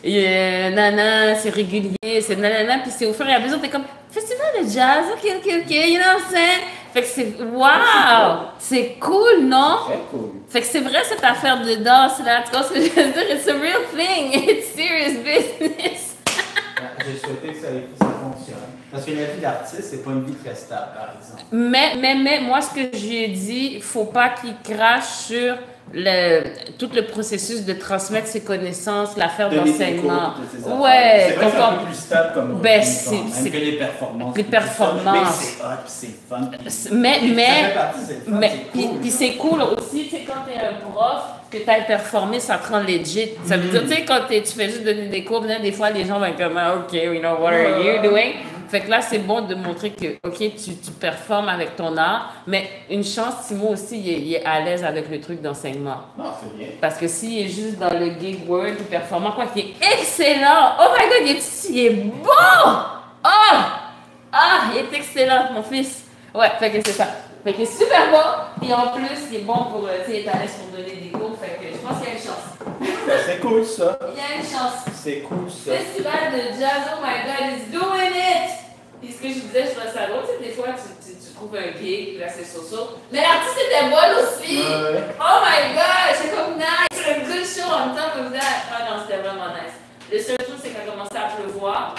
nana, c'est régulier, c'est nanana, puis c'est au fur et à mesure, t'es comme, festival de jazz, ok, you know what I'm saying? Fait que c'est, wow! C'est cool, non? Très cool. Fait que c'est vrai cette affaire de danse là, tu vois ce que je veux dire? It's a real thing, it's serious business. J'ai souhaité que ça fonctionne. Parce que la vie d'artiste, c'est pas une vie très stable, par exemple. Mais, moi, ce que j'ai dit, il faut pas qu'il crache sur tout le processus de transmettre ses connaissances, l'affaire d'enseignement. Ouais, c'est vrai que c'est un peu plus stable comme ben, même que les performances. Les performances. Mais c'est hot, c'est fun. Puis c'est cool aussi, tu sais, quand t'es un prof, que tu ailles performer, ça te rend legit. Ça veut dire, tu sais, quand tu fais juste donner des cours, des fois, les gens vont être comme, OK, we know, what are you doing? Fait que là, c'est bon de montrer que, OK, tu performes avec ton art, mais une chance, Simon aussi, il est à l'aise avec le truc d'enseignement. Non, c'est bien. Parce que s'il est juste dans le gig world, il performant, quoi, qu'il est excellent! Oh my God, il est bon! Il est excellent, mon fils! Ouais, fait que c'est ça. Fait que c'est super bon, et en plus, il est bon pour, tu sais, il est à l'aise pour donner des cours, fait que je pense qu'il y a une chance. C'est cool, ça. Il y a une chance. C'est cool, ça. Festival de jazz, oh my God, he's doing it! Puis ce que je disais, je trouvais ça drôle, tu sais, des fois, tu trouves un gig, là, c'est so-so. Mais l'artiste était bonne aussi! Ouais. Oh my God, c'est comme nice! C'est un good show en même temps, comme ça. Ah non, c'était vraiment nice. Le seul truc, c'est qu'il a commencé à pleuvoir.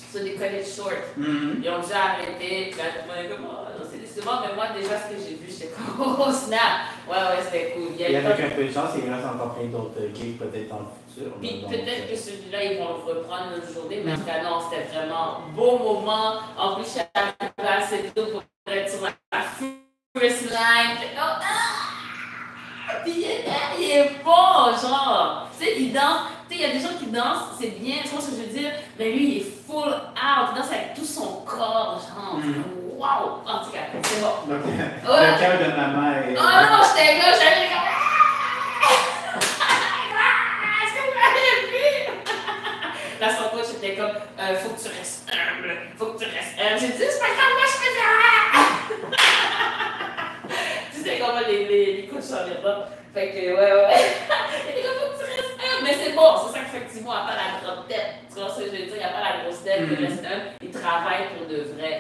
So they cut it short. Ils ont déjà arrêté. Puis là, tout le monde est comme, oh, non, c'est décevant. Mais moi, déjà, ce que j'ai vu, j'étais comme, oh, snap. Ouais, c'était cool. Et avec un peu de chance, il reste encore plein d'autres gigs, peut-être dans le futur. Puis peut-être que celui-là, ils vont le reprendre une journée. Mais en tout cas, non, c'était vraiment un beau moment. En plus, je suis arrivée assez tôt pour être sur la first line. Puis il est bon, genre. Tu sais, il danse. Tu sais, il y a des gens qui dansent, c'est bien, tu vois ce que je veux dire? Mais lui, il est full out, il danse avec tout son corps, genre. Wow! En tout cas, c'est bon. Donc, le cœur de maman est. Oh non, j'étais là, j'avais comme. Est-ce que vous m'avez vu? Là, son coach était comme, faut que tu restes humble, faut que tu restes humble. J'ai dit, c'est pas grave, moi je fais ça! Tu sais comment les coachs sont là-bas. Fait que, ouais. Il était comme, faut que tu restes humble. Mais c'est bon, c'est ça qu'effectivement, à part la grande tête. Tu vois ce que je veux dire? Il n'y a pas la grosse tête, il reste humble. Il travaille pour de vrai.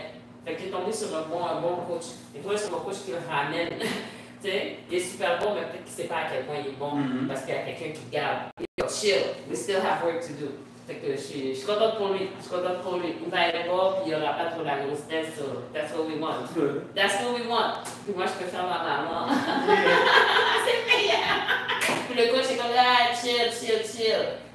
Fait qu'il est tombé sur un bon coach. Il est tombé sur un coach qui le ramène. Tu sais, il est super bon, mais peut-être qu'il ne sait pas à quel point il est bon. Parce qu'il y a quelqu'un qui garde. Chill, we still have work to do. Fait que je suis contente pour lui. Il va être bon, puis il n'y aura pas trop la grosse tête. So that's what we want. That's what we want. Puis moi, je peux faire ma maman. C'est meilleur. Puis le coach est comme, chill.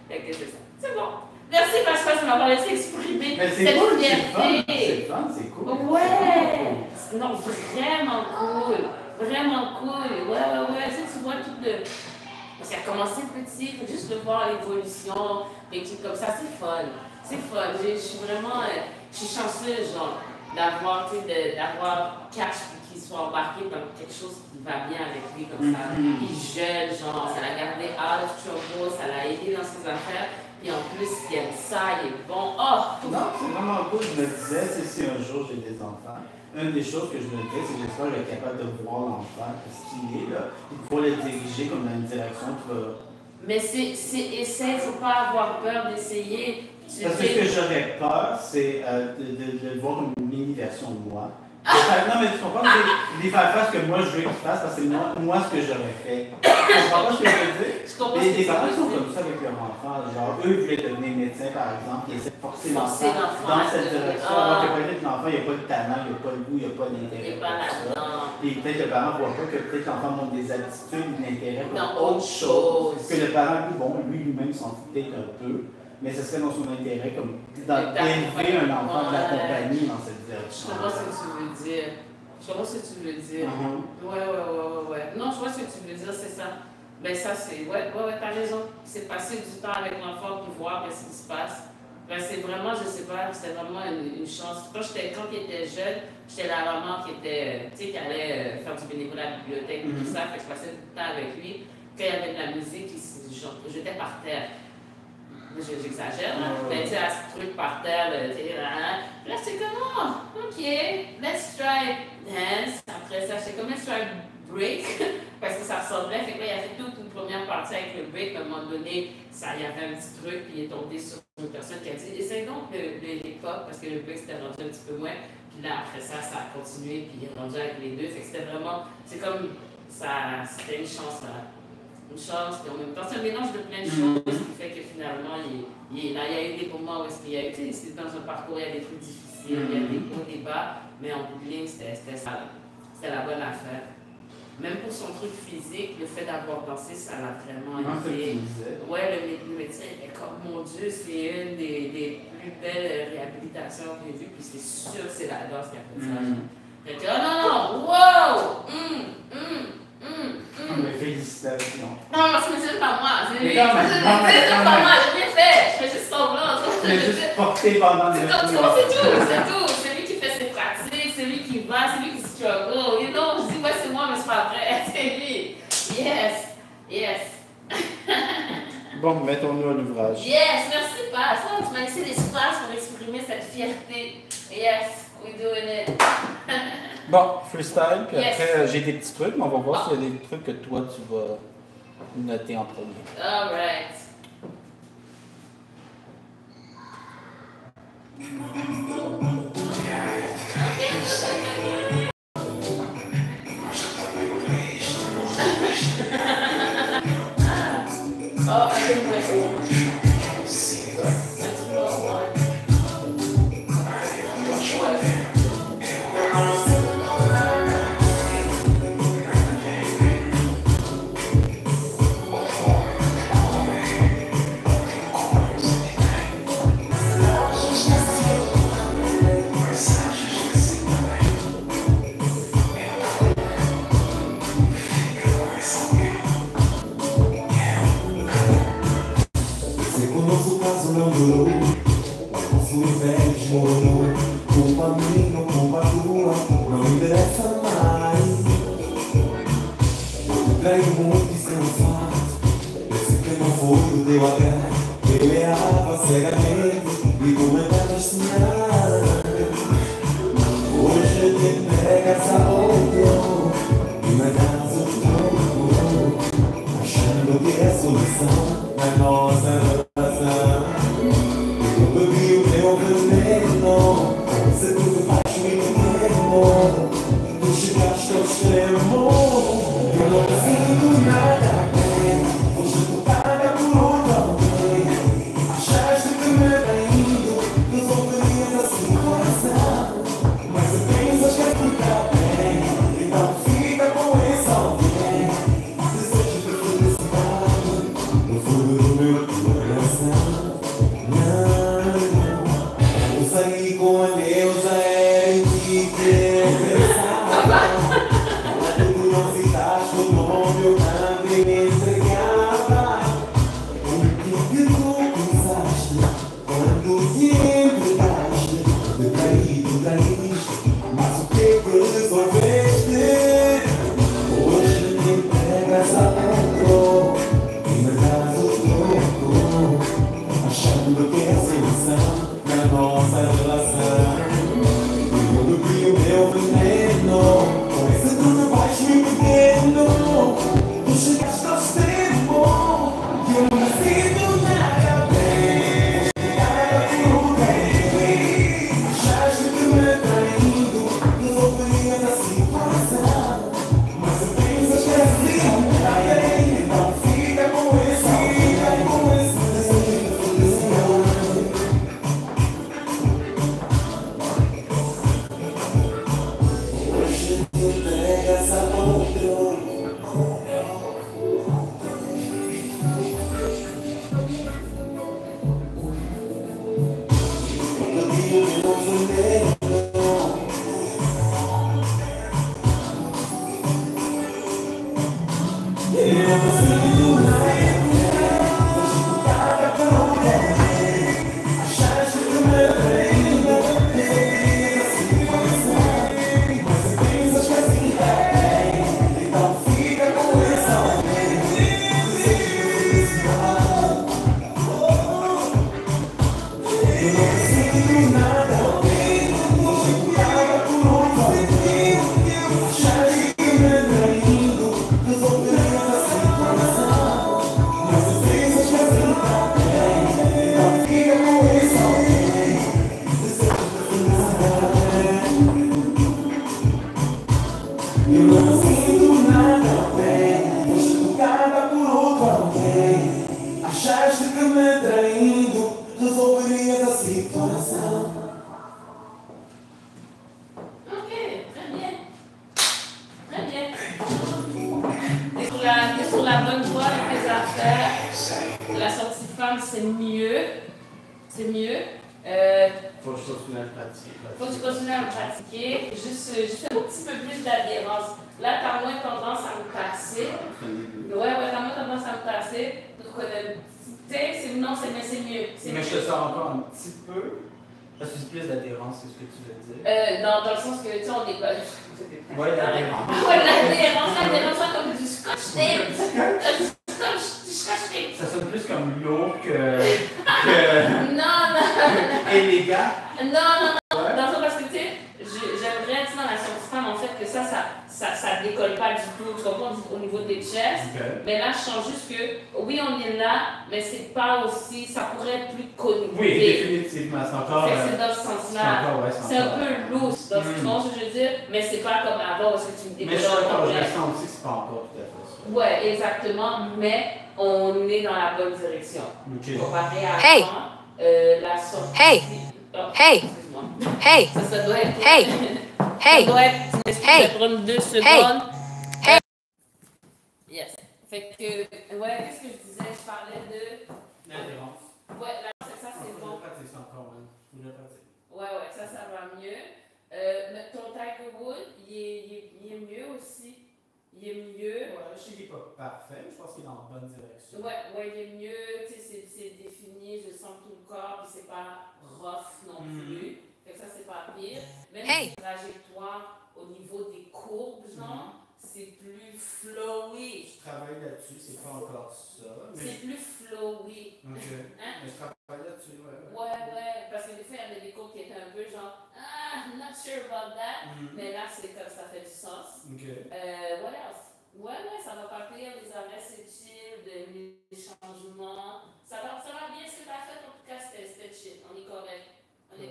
Fait que c'est ça. C'est bon. Merci Pascal, ça m'a laissé exprimer cette cool, fierté. C'est fun, c'est cool. Ouais. Non, vraiment cool. Vraiment cool. Ouais. Tu vois tout le... Parce qu'il a commencé petit, il faut juste le voir l'évolution, des trucs comme ça, c'est fun. Je suis vraiment... je suis chanceuse, genre, d'avoir Cash qui soit embarqué dans quelque chose qui va bien avec lui, comme ça. Il est jeune, genre, ça l'a gardé out of trouble, ça l'a aidé dans ses affaires. Et en plus, il aime ça, il est bon. Oh! Non, c'est vraiment cool. Je me disais, si un jour j'ai des enfants, une des choses que je me disais, c'est que j'espère être capable de voir l'enfant, ce qu'il est là, et pouvoir le diriger comme dans une direction qui va. Mais essaye, faut pas avoir peur d'essayer. Parce que ce que j'aurais peur, c'est de voir une mini-version de moi. Non, mais tu comprends, les faire faire ce que moi je veux qu'ils fassent, parce que c'est moi ce que j'aurais fait. Tu comprends pas ce que je veux dire? Les parents sont comme ça avec leur enfant. Genre, eux voulaient devenir médecins, par exemple, ils essaient de forcer l'enfant dans cette direction. Alors que peut-être l'enfant, il n'y a pas de talent, il n'y a pas de goût, il n'y a pas d'intérêt. Et peut-être le parent ne voit pas que peut-être l'enfant montre des attitudes, de l'intérêt pour autre chose. Que le parent, lui-même s'en fout peut-être un peu. Mais ce serait dans son intérêt comme d'élever un enfant de la compagnie dans cette direction. Je comprends ce que tu veux dire. Ouais. Non, je vois ce que tu veux dire, c'est ça. Ben ça, c'est... Ouais, t'as raison. C'est passer du temps avec l'enfant pour voir ce qui se passe. Ben c'est vraiment, je sais pas, c'est vraiment une chance. Quand il était jeune, j'étais la maman qui était... Tu sais, qui allait faire du bénévolat à la bibliothèque et tout ça. Fait que je passais du temps avec lui. Quand il y avait de la musique, j'étais par terre. J'exagère, mais tu sais, à ce truc par terre, là, c'est comme, ok, let's try dance. Après ça, c'est comme, let's try break. parce que ça ressemblait. Fait que là, il a fait toute une première partie avec le break. À un moment donné, il y avait un petit truc, puis il est tombé sur une personne qui a dit essaye donc le hip-hop, parce que le break c'était rendu un petit peu moins. Puis là, après ça, ça a continué, puis il est rendu avec les deux. Fait que c'était vraiment, c'est comme ça, c'était une chance là. Une chance, puis en même temps, c'est un mélange de plein de choses qui fait que finalement, il est là. Il y a eu des moments où il y a eu, tu sais, c'est dans un parcours, il y a des trucs difficiles, il y a des hauts, des bas, mais en bout de ligne, c'était la bonne affaire. Même pour son truc physique, le fait d'avoir dansé, ça l'a vraiment aidé. Ouais, le médecin était comme, mon Dieu, c'est une des plus belles réhabilitations que j'ai vues, puis c'est sûr que c'est la danse qui a fait ça. Fait que, oh non, wow! Mais félicitations. Non, c'est pas moi, c'est lui. C'est pas moi, j'ai rien fait. Je fais juste semblant. Je l'ai juste porté pendant des C'est tout. C'est lui qui fait ses pratiques, c'est lui qui va, c'est lui qui struggle. You know, je dis, ouais, c'est moi, mais c'est pas vrai. C'est lui. Yes. Bon, mettons-nous à l'ouvrage. Yes, merci, Pat. Tu m'as laissé l'espace pour exprimer cette fierté. Yes, we're doing it. Bon, freestyle, puis après j'ai des petits trucs, mais on va voir s'il y a des trucs que toi tu vas noter en premier. Alright. Oh, I think mieux. C'est mieux. Faut que je continue à le pratiquer. Faut que tu continues à le pratiquer. Juste un petit peu plus d'adhérence. Là, tu as moins tendance à me tasser. Ouais, t'as moins tendance à me tasser. Donc, non, c'est mieux. Mais je te sens encore un petit peu. Parce que c'est plus d'adhérence, c'est ce que tu veux dire. Dans le sens que, tu sais, on est pas. Ouais, l'adhérence. Ouais, l'adhérence, comme du scotch tape. Du scotch tape. Ça sonne plus comme lourd que Non. élégant. Non. Ouais. Dans le sens parce que, tu sais, j'aimerais, dans la science femme, en fait, que ça décolle pas du tout, tu comprends, au niveau des chests. Okay. Mais là, je sens juste que, oui, on est là, mais c'est pas aussi, ça pourrait être plus connu. Oui, définitivement, c'est encore. C'est dans ce sens-là. C'est un peu loose, dans ce sens, je veux dire, mais c'est pas comme avant, parce que tu me décolles. Mais je sens aussi que c'est pas encore tout à fait ça. Ouais, exactement, mais on est dans la bonne direction. Okay. Comparé à avant, la sortie. Hey! Excuse-moi. Hey! Ça doit être. Hey! Hey! Ça doit être. Hey! Ça prendre 2 secondes. Hey! Yes. Fait que, ouais, qu'est-ce que je disais? Je parlais de. L'adhérence. Ouais, ça c'est bon. Ouais, ça va mieux. Mais ton Tiger Wood, il est mieux aussi. Il est mieux. Ouais, je sais qu'il n'est pas parfait, mais je pense qu'il est dans la bonne direction. Ouais, il est mieux. Tu sais, c'est défini, je sens tout le corps, puis c'est pas rough non plus. Fait que ça, c'est pas pire. Même les trajectoires au niveau des courbes, genre, c'est plus flowy. Je travaille là-dessus, c'est pas encore ça. Mais c'est plus flowy. Ok. Hein? Mais je travaille là-dessus, ouais. Parce que des fois, il y avait des courbes qui étaient un peu genre, not sure about that. Mais là, c'est comme ça fait du sens. Ok. What else? Ouais, ça va pas pire. Les arrêts, c'est chill. Les changements. Ça va bien ce que tu as fait. En tout cas, c'était chill. On est correct. Le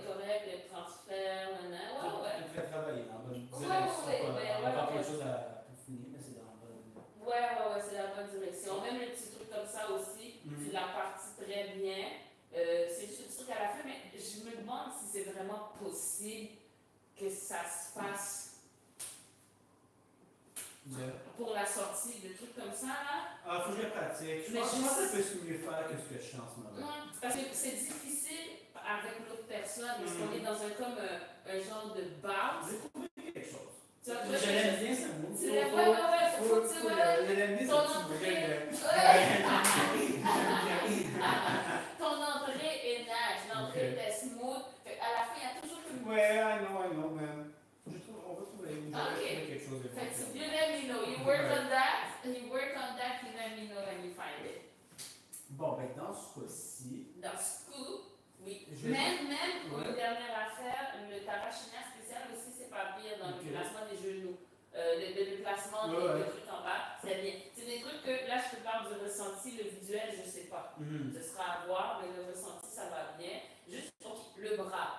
transfert, ouais. On fait travailler dans la bonne direction. On a encore quelque chose à finir, mais c'est dans la bonne direction. Ouais, c'est la bonne direction. Même les petits trucs comme ça aussi, tu l'as parti très bien. C'est juste un truc à la fin, mais je me demande si c'est vraiment possible que ça se fasse pour la sortie, de trucs comme ça, là. Faut que je pratique. Je pense que ça peut mieux faire que ce que je suis en ce moment. Parce que c'est difficile avec l'autre personne, parce qu'on est dans un genre de base. J'ai trouvé quelque chose. J'aime bien ce mot. Faut que tu ton entrée est nage, l'entrée était smooth. À la fin, il y a toujours une. Ouais, I know, man. On va trouver quelque chose de bon. You let me know. You work on that, you let me know when you find it. Bon, dans ce coup-ci. Dans ce coup, oui. Même une dernière affaire, le tarachina spécial aussi, c'est pas pire dans le placement des genoux. Le placement des trucs en bas, c'est bien. C'est des trucs que, là, je te parle du ressenti, le visuel, je sais pas. Ce sera à voir, mais le ressenti, ça va bien. Juste, le bras.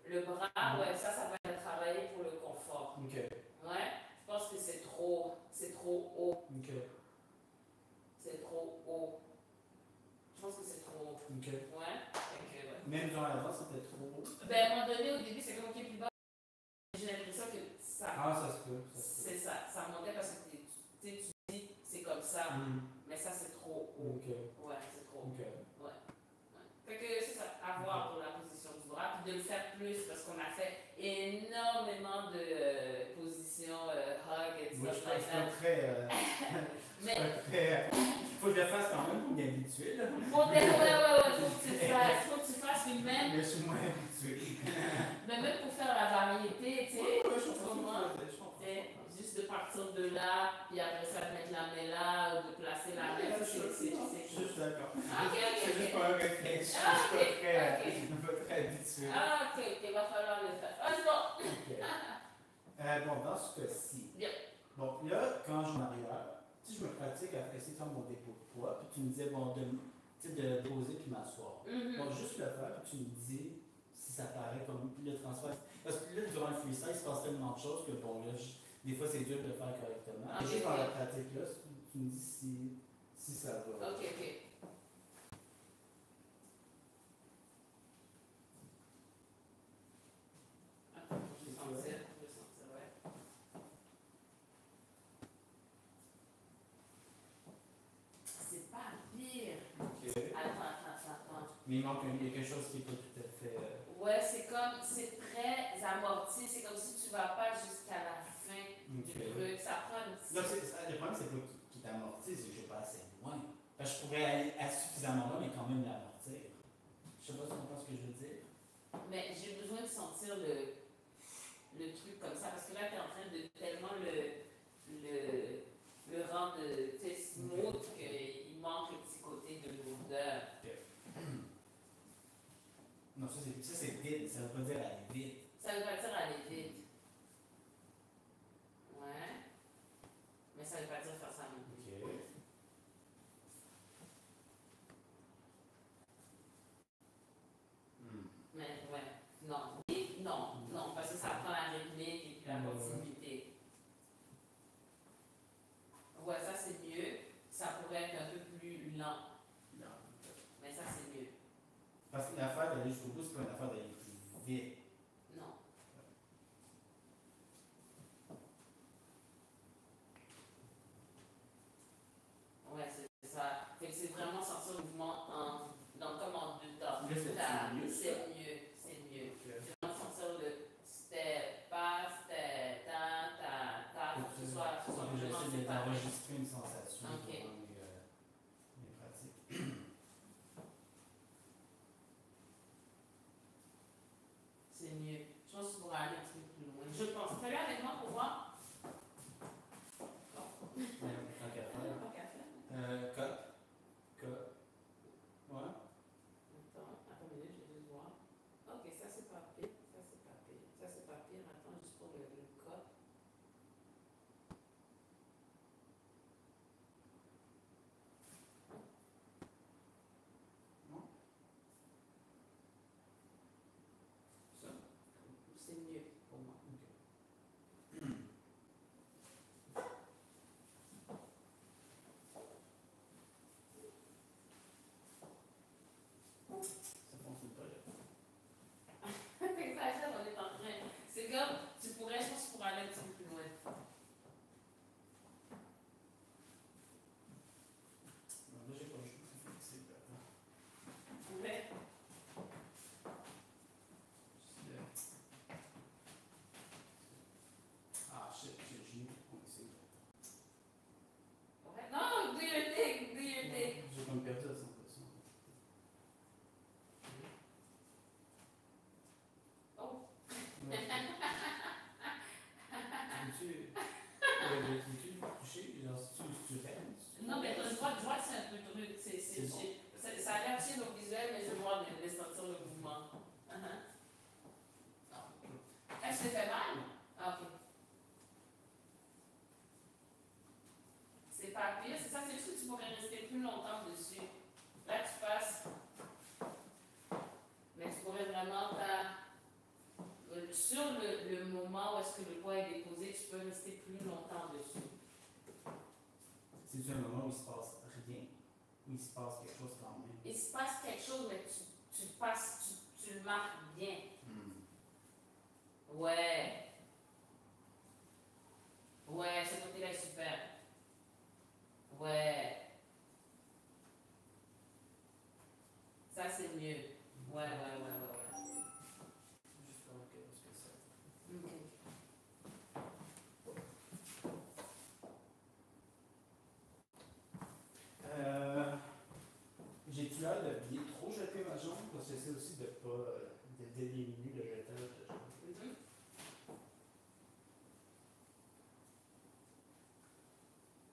Le bras, ça va être travaillé pour le confort. Ouais, je pense que c'est trop haut. C'est trop haut. Je pense que c'est trop haut. Ouais. Même dans l'avant, c'était trop haut. À un moment donné, au début, c'est comme plus bas. J'ai l'impression que ça. Ça se peut. C'est ça. Ça montait parce que tu dis, c'est comme ça. Mais ça, c'est trop haut. Ouais, c'est trop haut. Ouais. Fait que c'est ça. À voir pour la position du bras. Puis de le faire plus parce qu'on a fait énormément de positions hug et tout ça. Faut que je le fasse quand même pour m'y habituer. Faut que tu fasses lui-même. Mais je suis moins habitué. Mais même pour faire la variété, tu sais, juste de partir de là, puis après ça, de mettre la main là, ou de placer la main, je suis d'accord. C'est juste pas un réflexe. Je suis pas très habitué. Il va falloir le faire. C'est bon. Dans ce cas-ci. Bon, là, quand je m'arrière, je me pratique à essayer de faire mon dépôt de poids, puis tu me disais, de poser puis m'asseoir. Bon, juste le faire, puis tu me dis si ça paraît comme le transfert. Parce que là, durant le freestyle, il se passe tellement de choses que, bon, là, des fois, c'est dur de le faire correctement. Et juste dans la pratique, là, tu me dis si ça va. Ok. C'est pas pire. Attends. Mais il manque il y a quelque chose qui n'est pas tout à fait. Ouais, c'est très amorti. C'est comme si tu vas pas jusqu'à la fin du truc. Ça prend un petit. Non, le problème, c'est pas qu'il t'amortit, c'est que je vais pas assez loin. Parce que je pourrais aller à suffisamment loin, mais quand même l'amortir. Je sais pas si tu comprends ce que je veux dire. Mais j'ai besoin de sentir le truc comme ça, parce que là, tu es en train de tellement le rendre smooth qu'il manque le petit côté de lourdeur. Non, ça c'est vite, ça veut pas dire aller vite. Ça veut pas dire aller vite. Ouais. Mais ça veut pas dire faire ça non plus. Ok. Mais ouais. Non. Non, parce que ça prend la rythmique et puis la continuité. Ouais, ça c'est mieux. Ça pourrait être un peu plus lent. Non. Mais ça c'est mieux. Parce que l'affaire d'aller jusqu'au bout, c'est pas une affaire d'aller plus vite. Non. Ouais, c'est ça. Fait que c'est vraiment sentir le mouvement comme en deux temps. C'est mieux. C'est mieux. C'est vraiment sentir le step, pas step, ta, faut que ce soit j'essaie d'enregistrer une sensation okay. Pendant mes pratiques. C'est mieux. Je pense que tu pourras aller un petit peu plus loin. Je pense. Fais-le avec moi pour voir. Tant qu'à faire. Tant qu'à faire. Cut. Ouais. Attends une minute, je vais juste voir. Ok, ça c'est pas pire. Ça c'est pas pire. Attends, juste pour le code. Non. Ça. C'est mieux pour moi. Ok. Ça fonctionne pas là. T'exagères, on est en train. C'est comme, je pense que tu pourrais aller un petit peu plus loin. Non, là, j'ai pas le choix, c'est flexible. Ouais. Ah, shit, j'ai on essaie. Ouais. Non, do your thing. J'ai comme perdu à 100%. Oh. Tu toucher, genre, si tu fais. Non, mais je vois que c'est un peu truc. Ça a l'air chier au visuel, mais je vois de sentir le mouvement. Est-ce que ça fait mal? Ah, ok. C'est pas pire, c'est ça, c'est juste que tu pourrais rester plus longtemps dessus. Là, tu passes. Mais tu pourrais vraiment sur le moment où est-ce que le poids est déposé, tu peux rester plus longtemps dessus. C'est un moment où il se passe rien, où il se passe quelque chose quand même. Il se passe quelque chose, mais tu le marques bien. Ouais. Ouais, ce côté-là est super. Ouais. Ça, c'est mieux. Ouais. Juste pour voir ce que c'est. Ok. J'ai-tu l'air de bien trop jeter ma jambe? Parce que j'essaie aussi de ne pas d'éliminer le jetage de jambe.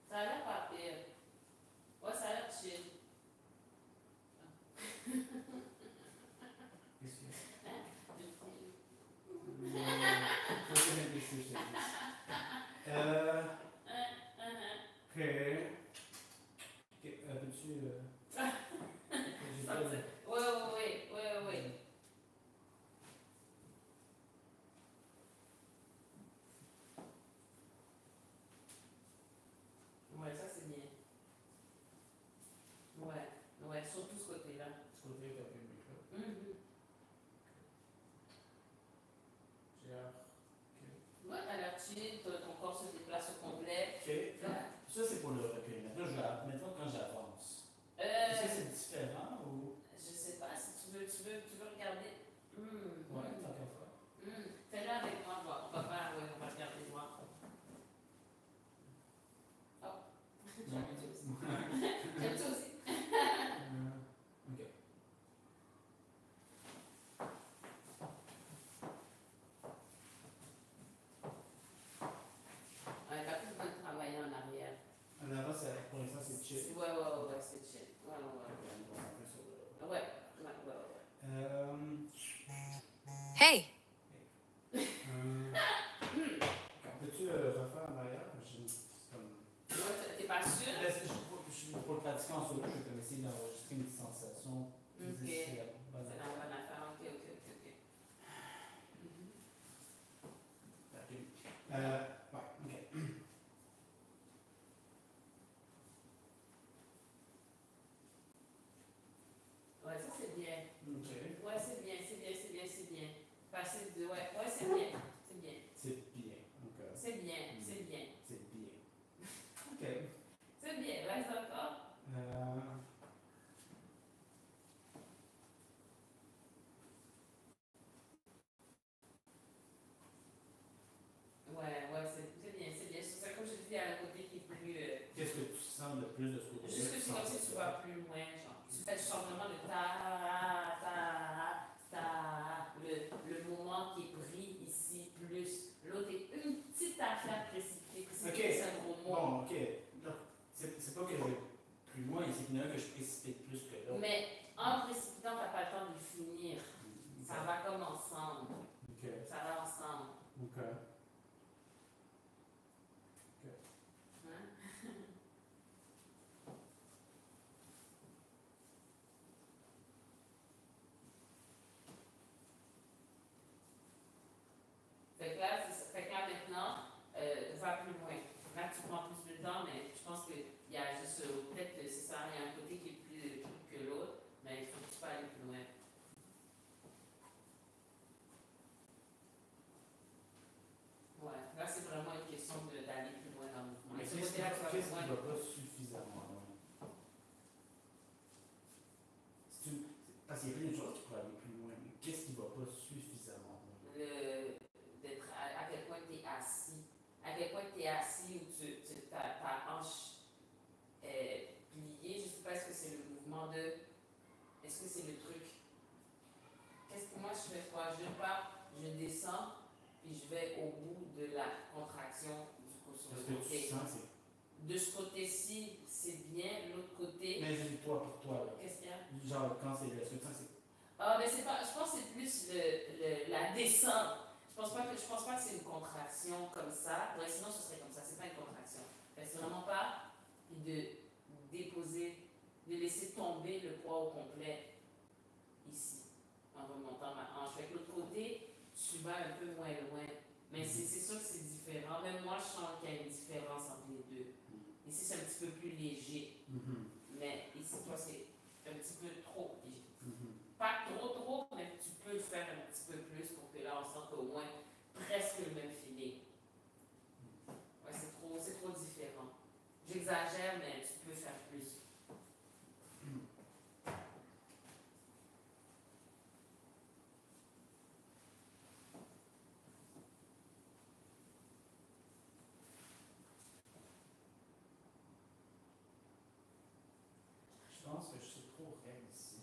Ça a l'air pas pire. Ouais, ça a l'air chill. Qu'est-ce que c'est? Hein? Peux-tu. Ouais. Hey! Peux-tu refaire en arrière? C'est comme... T'es pas sûr? Pour le pratiquer en solo, je vais comme essayer d'enregistrer une sensation. Ok. C'est la C'est bonne la affaire. bonne affaire. Ok. Ouais, ok. Ouais, ça c'est bien. Ok. Ouais, c'est bien. Passer de. Ouais, c'est bien. C'est bien. Donc, C'est bien. c'est bien. Ok. C'est bien. Reste encore. Ouais, c'est bien. C'est ça, comme je te dis, à la côté qui est plus. Qu'est-ce que tu sens le plus de ce côté-là? Juste que c'est comme si tu vas plus loin, genre. Tu sens vraiment le le moment qui est pris ici, plus. L'autre est une petite affaire précipitée. C'est un gros mot. Bon, ok. Donc, c'est pas que je vais plus loin, c'est qu'il y en a un que je précipite plus que l'autre. Mais en précipitant, tu n'as pas le temps de finir. Ça va comme ensemble. Ok. Ça va ensemble. Ok. Hein? Fait que là maintenant, va plus loin. Là, tu prends plus de temps, mais je pense qu'il y a juste, peut-être, c'est ça, il y a un côté qui est plus truc que l'autre, mais il faut que tu peux aller plus loin. Ouais, là, c'est vraiment une question d'aller plus loin dans le mouvement. Mais Et ce qu'est-ce qui côté-là, tu vas plus ne loin. va pas suffisamment loin? Parce qu'il y a plein de choses qui pourraient aller plus loin, mais qu'est-ce qui ne va pas suffisamment loin? D'être à quel point tu es assis. À quel point tu es assis ou ta hanche est pliée. Je ne sais pas, est-ce que c'est le mouvement de. Est-ce que c'est le truc. Qu'est-ce que moi je fais quoi? Je pars, je descends, puis je vais au bout de la contraction du coup sur le côté. Tu sens, de ce côté-ci, c'est bien, l'autre côté. Mais je dis toi pour toi, là. Qu'est-ce qu'il y a? Genre, quand c'est le. Est-ce que tu sens que c'est. Ah, mais c'est pas. Je pense que c'est plus la descente. Je pense pas que c'est une contraction comme ça. Ouais, sinon ce serait comme ça. C'est pas une contraction. C'est vraiment pas de déposer, de laisser tomber le poids au complet ici, en remontant ma hanche. Avec l'autre côté, tu vas un peu moins loin. Mais c'est sûr que c'est différent. Même moi, je sens qu'il y a une différence entre les deux. Ici, c'est un petit peu plus léger. Mais ici, toi, c'est un petit peu trop léger. Pas trop, mais tu peux le faire un petit peu plus pour que là, on sente au moins presque le même feeling. Ouais, c'est trop différent. J'exagère, mais tu peux faire plus. Je pense que je suis trop raide ici.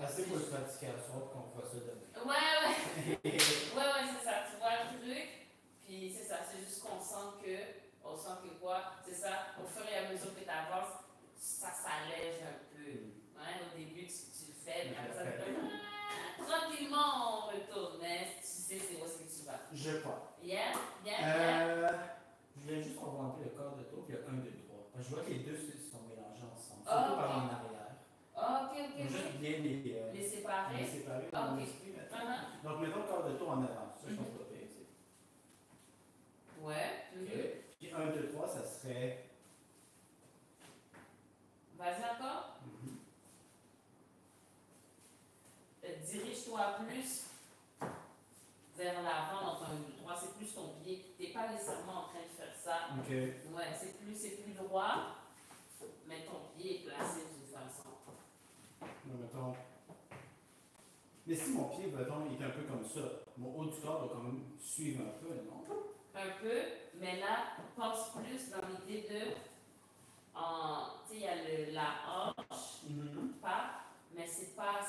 Assez pour le pratiquer à soir qu'on voit ça demain. Ouais, c'est ça. Tu vois le truc, puis c'est ça. C'est juste qu'on sent que quoi, c'est ça, au fur et à mesure que tu avances, ça s'allège un peu. Ouais, au début, tu le fais, mais après ça, tranquillement, on retourne. Mais tu sais, c'est où est-ce que tu vas. Je crois. Yeah. Je voulais juste revoir un peu le corps de tour, puis il y a 1, 2, 3. Je vois que les deux se sont mélangés ensemble, surtout Ok. par en arrière. Ok. Juste bien Les séparer. les séparer Ah, dans ok. l'esprit, maintenant. Donc, mettons le corps de tour en avant. Ça, je pense pas pire. Ouais. Ok. Puis 1, 2, 3, ça serait. Vas-y encore. Dirige-toi plus vers l'avant dans ton 1, 2, 3. C'est plus ton pied. Tu n'es pas nécessairement en train de faire ça. Ok. Ouais, c'est plus droit, mais ton pied est placé d'une façon. Donc, mettons. Mais si mon pied, mettons, il est un peu comme ça, mon haut du corps doit quand même suivre un peu, non? Un peu, mais là, pense plus dans l'idée de. Tu sais, il y a la hanche, pas, mais c'est pas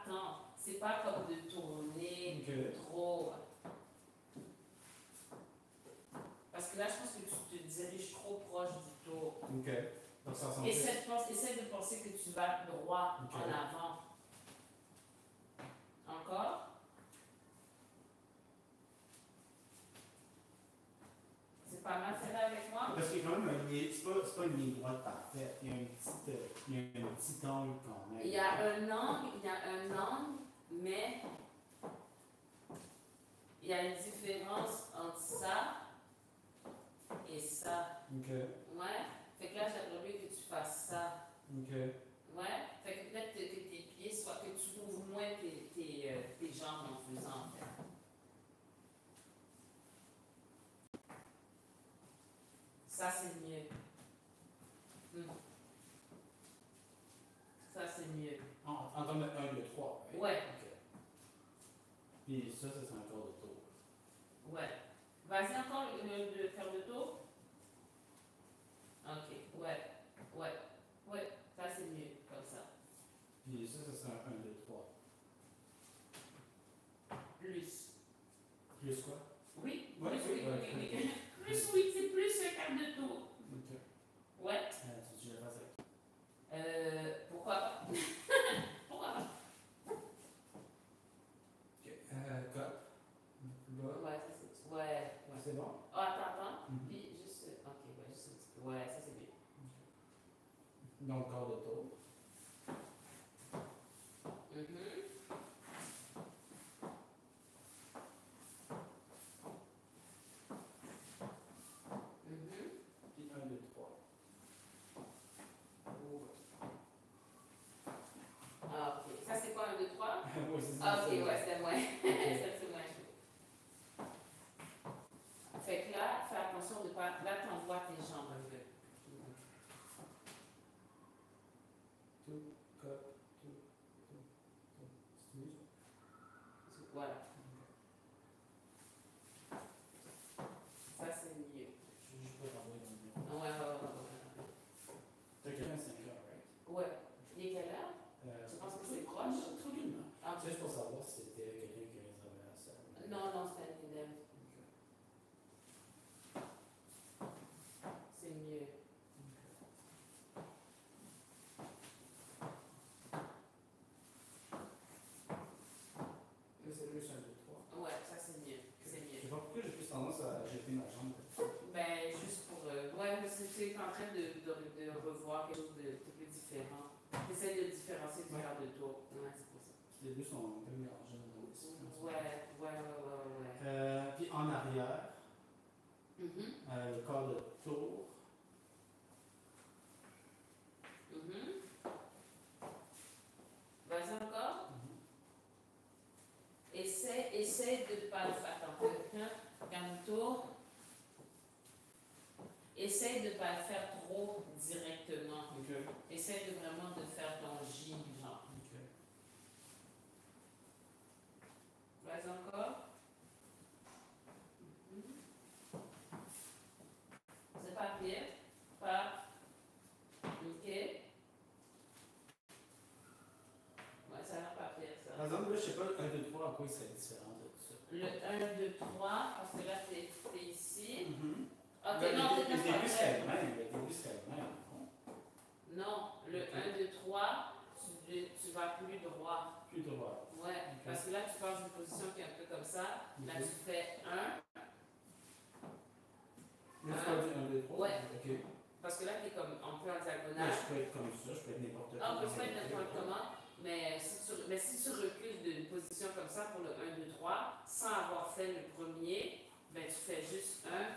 tant. C'est pas comme de tourner trop. Parce que là, je pense que tu te diriges trop proche du tour. Ok. Donc, ça ressemble Essaie de penser que tu vas droit en avant. Encore. C'est pas mal fait là avec moi? Parce qu'il y a quand même c'est pas une ligne droite parfaite. Il y a un petit angle quand même. Il y a un angle, mais il y a une différence entre ça et ça. Ok. Ouais. Fait que là, j'aimerais mieux que tu fasses ça. Ok. Ouais. Fait que peut-être que tes pieds soient, que tu ouvres moins tes jambes en faisant, en fait. Ça, c'est mieux. Ça, c'est mieux. En termes de 1, 2, 3. Oui. Ouais. Ok. Puis ça c'est un corps de tour. Ouais. Vas-y encore le faire le tour. Ok. Ouais. Ça, c'est mieux, comme ça. Puis ça serait un 1, 2, 3. Plus. Plus quoi? Oui. Ouais, Oui. Plus, oui, c'est plus un quart de tour. Ok. Ouais. Tu veux que je le fasse avec? Pourquoi pas? Pourquoi pas? Ok. Cop. Là. Ouais, ça c'est. Ouais. C'est bon? Attends. Puis juste. Ok, ouais, juste un petit peu. Ouais, ça c'est bien. Donc, corps de tour. Puis 1, 2, 3. Ah, ok. Ça c'est quoi, 1, 2, 3? Oui, c'est ça. Ah, ok, ouais, c'est moins. C'est moins chaud. Fait que là, fais attention de ne pas. Là, t'envoies tes jambes un peu. Tout, cop, tout. Voilà. Ça, c'est mieux. Je vais juste pas t'envoyer dans le bureau. Ouais. T'as quelqu'un à 5 heures, right? Ouais. Il est quelle heure? Tu penses que c'est proche? Tranquillement. Ah, C'est juste pour savoir si c'était quelqu'un qui réservait la salle. non, c'est un idem. C'est mieux. C'est plus 1, 2, 3. Ouais, ça c'est mieux. C'est mieux. Je sais pas pourquoi j'ai plus tendance à jeter ma jambe. Ben, juste pour. Ouais, c'est en train de revoir quelque chose de plus différent. J'essaie de différencier du quart de tour. Ouais, c'est pour ça. Les deux sont un peu mélangés. Ouais. Puis en arrière, le corps de tour. Vas-y encore. Essaie de ne pas le faire. Attends, regarde le tour. Essaie de ne pas le faire trop directement. Essaie de vraiment de faire ton J, genre. Vas-y encore. C'est pas pire. Pas. Ok. Ouais, ça n'a pas exemple, là, je sais pas, 1, 2, 3, à quoi il serait différent de tout ça? Le 1, 2, 3, parce que là, t'es ici. Ok, Le non, début c'est pas serait vrai. le même. Le début serait le même. Non, le 1, 2, 3, tu vas plus droit. Plus droit. Ouais, Ok. parce que là, tu pars d'une position qui est un peu comme ça. Là, Ok. tu fais 1. Là, tu parles du 1, 2, 3? Ouais. Ok. Parce que là, tu es comme un peu en Là, diagonale. je peux être comme ça, je peux être n'importe Ah, on comment. peut se mettre n'importe comment. Mais si tu recules d'une position comme ça pour le 1, 2, 3, sans avoir fait le premier, ben tu fais juste 1,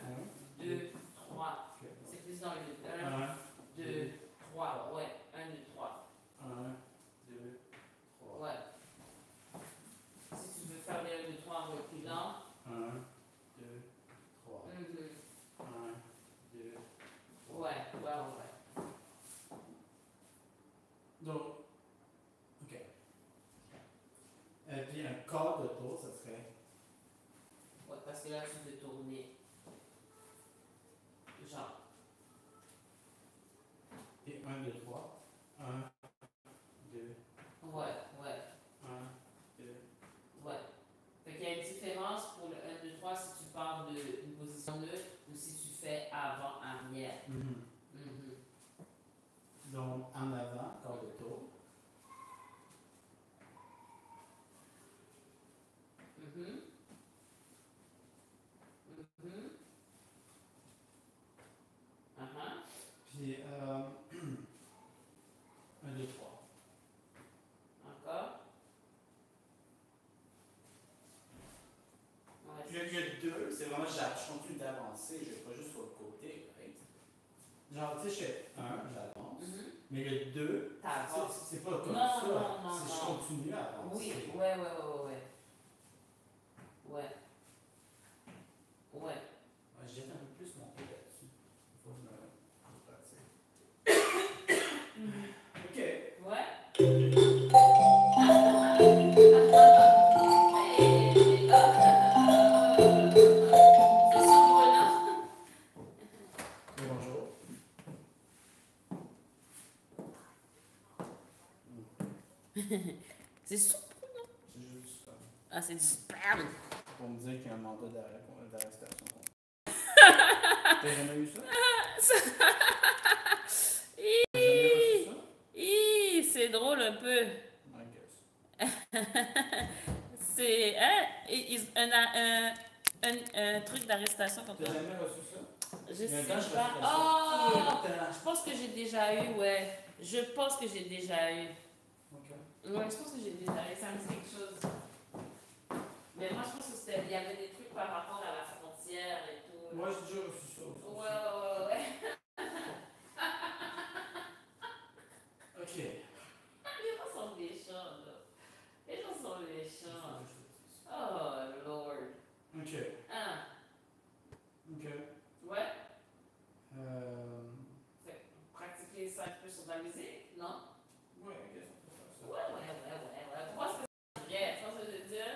2, 3. Ok. C'est plus dans le 1, 2, 3. Ouais, 1, 2, 3. 1, 2, 3. Ouais. Si tu veux faire les 1, 2, 3 en reculant. 1, 2, 3. 1, 2, 3. Ouais. Donc, ok. Puis un quart de tour, ça serait. Ouais, parce que là, tu peux tourner. Genre. Et 1, 2, 3. 1, 2. Ouais. 1, 2. Ouais. Fait qu'il y a une différence pour le 1, 2, 3 si tu pars d'une position neutre ou si tu fais avant-arrière. Donc, en avant, quart de tour. Puis, 1, 2, 3. Encore. Ouais, Puis, il y a deux, c'est vraiment, je continue d'avancer, je vais pas juste sur le côté, right? Genre, tu sais, je fais 1, j'avance. Mais le 2, c'est pas comme ça. Non. Je continue à avancer. Oui, ouais. Je jette un peu plus mon pied là-dessus. Il faut que je me pratique. Ok. Ouais. C'est surprenant. Bonjour. C'est surprenant. C'est juste ça. Ah, c'est du spam. Pour me dire qu'il y a un mandat d'arrestation. T'as jamais eu ça? T'as jamais reçu ça? C'est drôle un peu. I guess. C'est un truc d'arrestation contre T'as toi. jamais reçu ça? Je Il y a un sais gars, je pas. reçois ça. Oh! Je pense que j'ai déjà eu, ouais. Je pense que j'ai déjà eu. Ok. Ouais, je pense que j'ai déjà eu. Ça me dit quelque chose. Mais moi, je pense que il y avait des trucs par rapport à la frontière et tout. Moi, j'ai déjà reçu ça. Ouais. Ok. Les gens sont méchants, là. Les gens sont méchants. Oh, Lord. Ok. Ah. Ok. Ouais. Pratiquer ça un peu sur la musique, non? Ouais, I guess on peut faire ça. Ouais. Je pense que c'est vrai. Tu vois ce que je veux dire?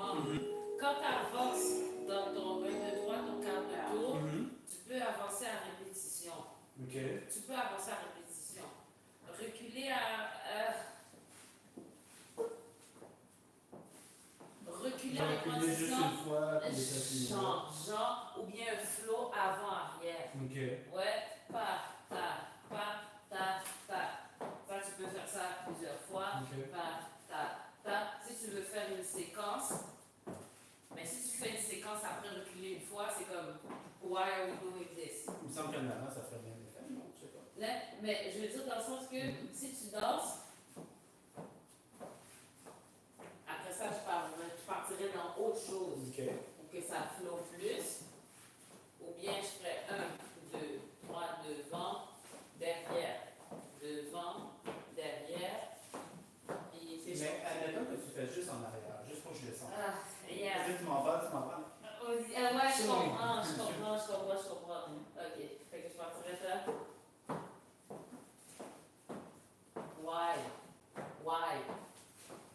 comprends? Quand tu avances dans ton 1, 2, 3, ton quart de tour, tu peux avancer à répétition. Tu peux avancer à répétition. Reculer reculer en Reculer juste une fois, puis genre, ou bien un flow avant-arrière. Ouais, ta. Ça, tu peux faire ça plusieurs fois. Ta. Si tu veux faire une séquence, mais si tu fais une séquence après reculer une fois, c'est comme why are we doing this? Il me semble que maintenant ça ferait bien l'effet, non? Je sais pas. Là, mais je veux dire dans le sens que si tu danses, après ça, je partirais dans autre chose pour que ça flotte plus. Ou bien je ferais 1, 2, 3, devant, derrière, Mais admettons que tu fais juste en arrière, juste pour que je descende. Yeah. Tu m'en vas. Ouais, je comprends. Ok, fait que je partirais ça. Why?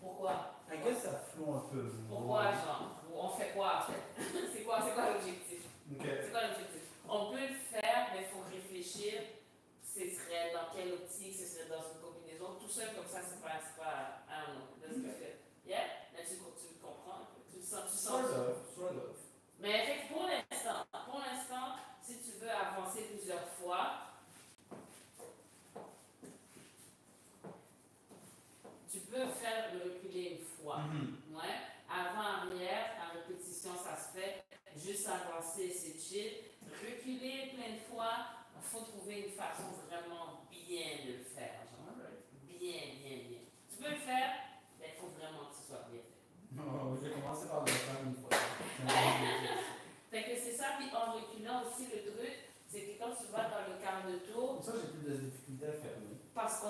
Pourquoi? I guess ça floue un peu. Pourquoi, genre? On fait quoi, en fait? C'est quoi l'objectif? C'est quoi l'objectif? On peut le faire, mais il faut réfléchir. Ce serait dans quelle optique, ce serait dans une combinaison. Tout seul comme ça, c'est pas, I don't know. That's good. Yeah? Mais tu comprends? Tu sens. Sort of. Mais fait que pour l'instant, si tu veux avancer plusieurs fois, tu peux faire le reculer une fois. Ouais. Avant, arrière, en répétition, ça se fait. Juste avancer, c'est chill. Reculer plein de fois, il faut trouver une façon vraiment bien de le faire. Genre. Bien. Tu peux le faire, mais il faut vraiment que ce soit bien fait. Non, je vais commencer par le faire une fois. Fait que c'est ça, puis en reculant aussi, le truc, c'est que quand tu vas dans le quart de tour. Ça, j'ai plus de difficulté à fermer. Parce que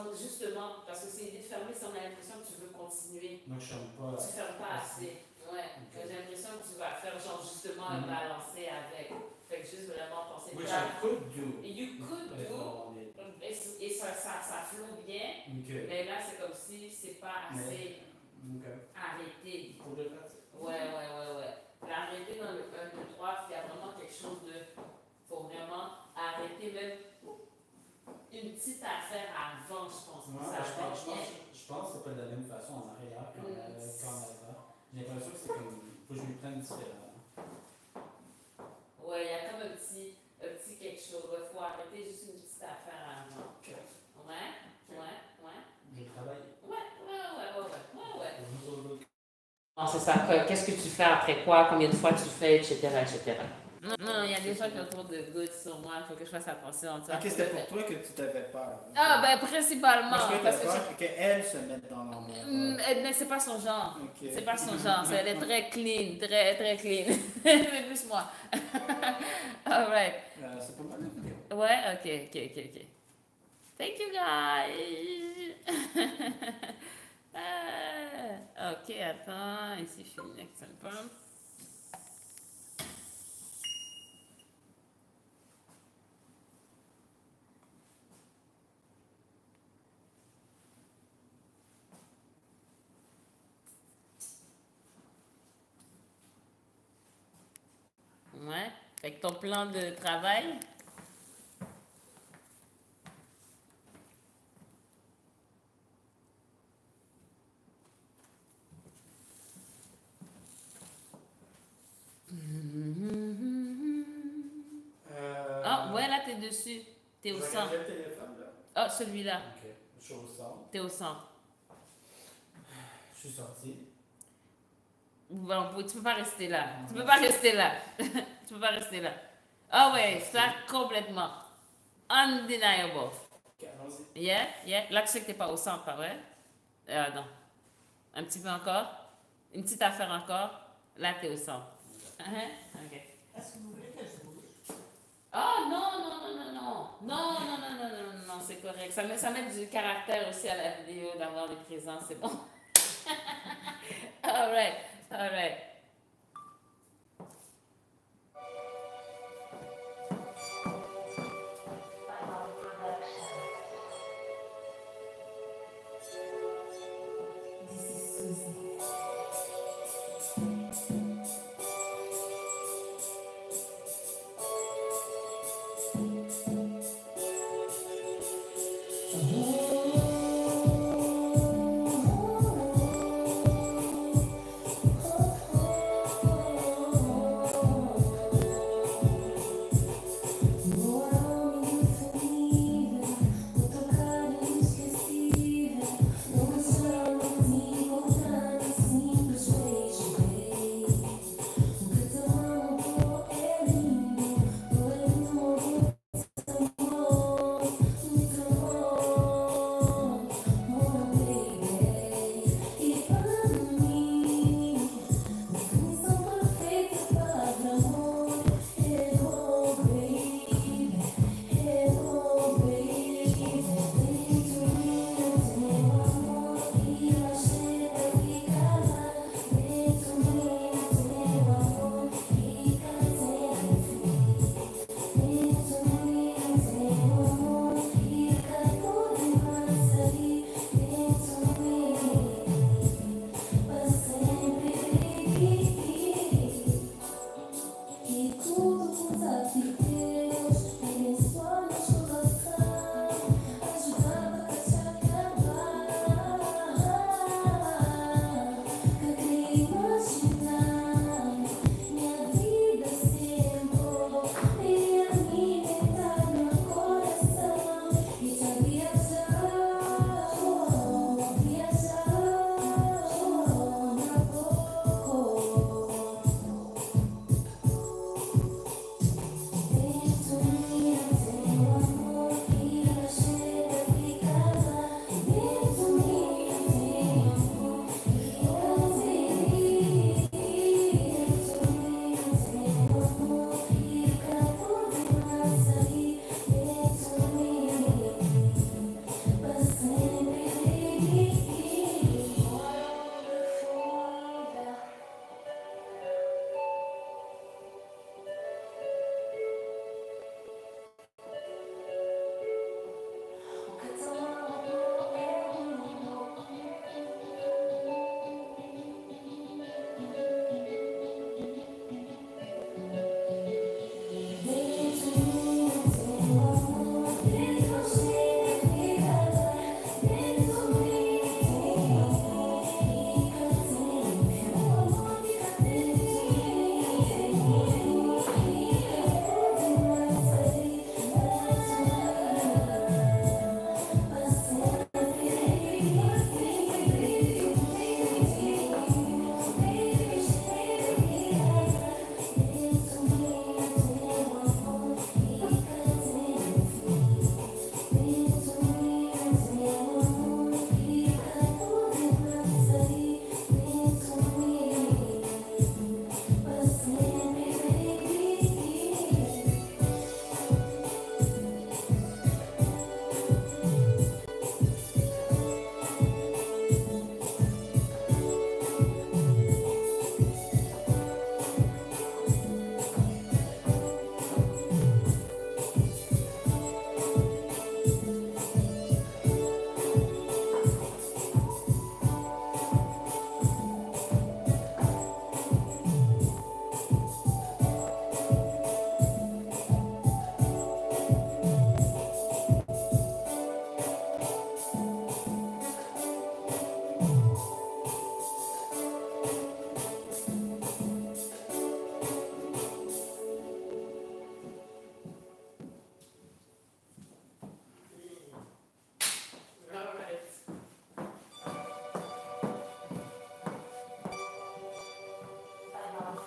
c'est une idée de fermer, si on a l'impression que tu veux continuer. Donc, je ferme pas. Tu fermes pas assez. Ouais. Okay. J'ai l'impression que tu vas faire, genre, justement, un balancé avec. Fait que juste vraiment penser. Which I could do. You could do. Et ça floue bien. Mais là, c'est comme si c'est pas assez arrêté. Pour le faire. Ouais. L'arrêter dans le 1, 2, 3, il y a vraiment quelque chose de. Faut vraiment arrêter même une petite affaire avant, je pense. Je pense que c'est pas de la même façon en arrière qu'en avant. J'ai l'impression que c'est comme. Faut que je lui prenne différemment. Ouais, il y a comme un petit quelque chose. Il faut arrêter juste une petite affaire avant. Ouais. Je travaille. Ouais. Non, c'est ça. Qu'est-ce que tu fais après quoi? Combien de fois tu fais, etc. Non, il y a des gens qui ont trop de good sur moi. Il faut que je fasse attention. Ok, c'était pour toi que tu t'avais peur. Principalement. Parce que tu as peur qu'elle se mette dans l'ombre. Mais c'est pas son genre. Okay. C'est pas son genre. Elle est très clean. Très clean. C'est plus moi. Alright. C'est pas mal. Ouais, ok. Thank you, guys. Ok, attends. Ici, je finis avec ça. Ouais. Fait que ton plan de travail. Ouais, là, t'es dessus. T'es au centre. Quel téléphone, là? Celui-là. Ok. Je suis au centre. T'es au centre. Je suis sorti. Bon, tu peux pas rester là. Tu peux pas rester là. Ah ouais, ça complètement. Undeniable. Ok, allons-y. Yeah. Là, tu sais que t'es pas au centre, pas vrai? Non. Un petit peu encore. Une petite affaire encore. Là, t'es au centre. Ok. Est-ce que vous voulez que je bouge? Oh non, c'est correct. Ça met du caractère aussi à la vidéo d'avoir des présences, c'est bon. All right. This is Susie.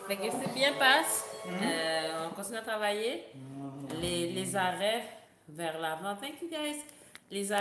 Fait que c'est bien passe. On continue à travailler. Les arrêts vers l'avant. Thank you guys. Les arrêts